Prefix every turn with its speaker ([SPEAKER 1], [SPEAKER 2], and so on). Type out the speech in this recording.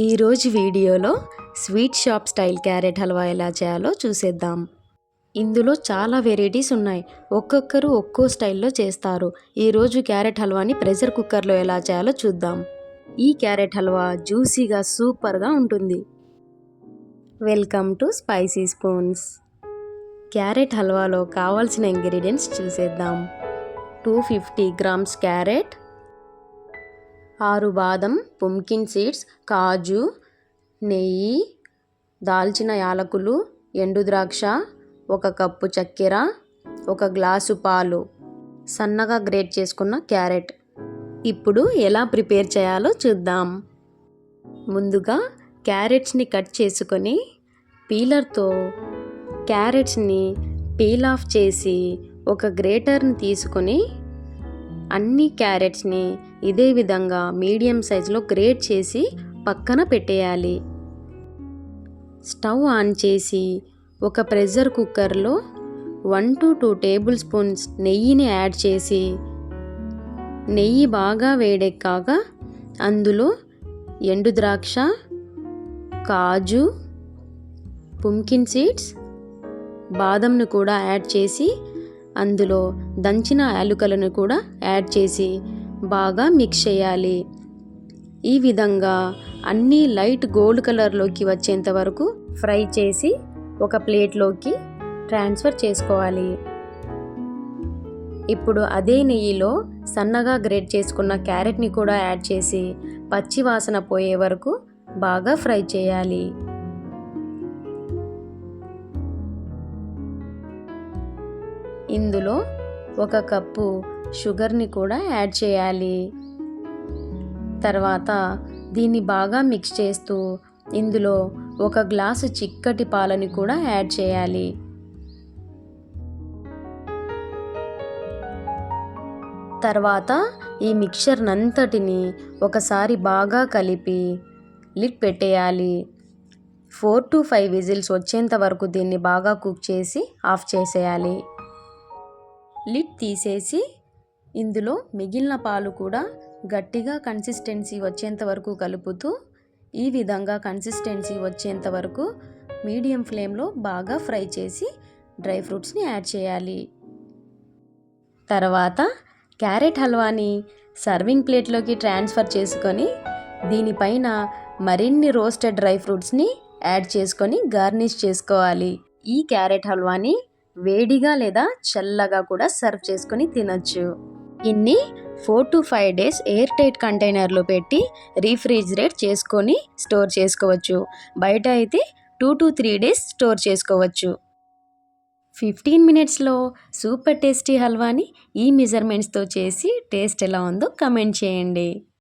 [SPEAKER 1] ఈరోజు వీడియోలో sweet shop style carrot halwa ఎలా చేయాలో చూసేద్దాం. ఇందులో చాలా వెరైటీస్ ఉన్నాయి. ఒక్కొక్కరు ఒక్కో స్టైల్లో చేస్తారు. ఈరోజు క్యారెట్ హల్వాని ప్రెషర్ కుక్కర్లో ఎలా చేయాలో చూద్దాం. ఈ క్యారెట్ హల్వా జ్యూసీగా సూపర్గా ఉంటుంది. Welcome to spicy spoons. Carrot హల్వాలో కావాల్సిన ఇంగ్రీడియంట్స్ చూసేద్దాం. 250 గ్రామ్స్ క్యారెట్, 6 బాదం, పుంకిన్ సీడ్స్, కాజు, నెయ్యి, దాల్చిన యాలకులు, ఎండు ద్రాక్ష, 1 కప్పు చక్కెర, 1 గ్లాసు పాలు, సన్నగా గ్రేట్ చేసుకున్న క్యారెట్. ఇప్పుడు ఎలా ప్రిపేర్ చేయాలో చూద్దాం. ముందుగా క్యారెట్స్ని కట్ చేసుకొని పీలర్తో క్యారెట్స్ని పీల్ ఆఫ్ చేసి ఒక గ్రేటర్ని తీసుకొని అన్ని క్యారెట్స్ని ఇదే విధంగా మీడియం సైజులో గ్రేట్ చేసి పక్కన పెట్టేయాలి. స్టవ్ ఆన్ చేసి ఒక ప్రెషర్ కుక్కర్లో 1 to 2 టేబుల్ స్పూన్స్ నెయ్యిని యాడ్ చేసి నెయ్యి బాగా వేడెక్కాక అందులో ఎండు ద్రాక్ష, కాజు, పుంకిన్ సీడ్స్, బాదంను కూడా యాడ్ చేసి అందులో దంచిన యాలకులను కూడా యాడ్ చేసి బాగా మిక్స్ చేయాలి. ఈ విధంగా అన్నీ లైట్ గోల్డ్ కలర్లోకి వచ్చేంత వరకు ఫ్రై చేసి ఒక ప్లేట్లోకి ట్రాన్స్ఫర్ చేసుకోవాలి. ఇప్పుడు అదే నెయ్యిలో సన్నగా గ్రేట్ చేసుకున్న క్యారెట్ని కూడా యాడ్ చేసి పచ్చి వాసన పోయే వరకు బాగా ఫ్రై చేయాలి. ఇందులో 1 కప్పు షుగర్ని కూడా యాడ్ చేయాలి. తర్వాత దీన్ని బాగా మిక్స్ చేస్తూ ఇందులో 1 గ్లాసు చిక్కటి పాలని కూడా యాడ్ చేయాలి. తర్వాత ఈ మిక్చర్నంతటిని ఒకసారి బాగా కలిపి లిడ్ పెట్టేయాలి. 4 to 5 విజిల్స్ వచ్చేంత వరకు దీన్ని బాగా కుక్ చేసి ఆఫ్ చేసేయాలి. లిడ్ తీసేసి ఇందులో మిగిలిన పాలు కూడా గట్టిగా కన్సిస్టెన్సీ వచ్చేంత వరకు కలుపుతూ ఈ విధంగా కన్సిస్టెన్సీ వచ్చేంత వరకు మీడియం ఫ్లేమ్లో బాగా ఫ్రై చేసి డ్రై ఫ్రూట్స్ని యాడ్ చేయాలి. తర్వాత క్యారెట్ హల్వాని సర్వింగ్ ప్లేట్లోకి ట్రాన్స్ఫర్ చేసుకొని దీనిపైన మరిన్ని రోస్టెడ్ డ్రై ఫ్రూట్స్ని యాడ్ చేసుకొని గార్నిష్ చేసుకోవాలి. ఈ క్యారెట్ హల్వాని వేడిగా లేదా చల్లగా కూడా సర్వ్ చేసుకొని తినొచ్చు. ఇన్ని 4 to 5 డేస్ ఎయిర్ టైట్ కంటైనర్లో పెట్టి రీఫ్రిజిరేట్ చేసుకొని స్టోర్ చేసుకోవచ్చు. బయట అయితే 2 to 3 డేస్ స్టోర్ చేసుకోవచ్చు. 15 మినిట్స్లో సూపర్ టేస్టీ హల్వాని ఈ మెజర్మెంట్స్తో చేసి టేస్ట్ ఎలా ఉందో కమెంట్ చేయండి.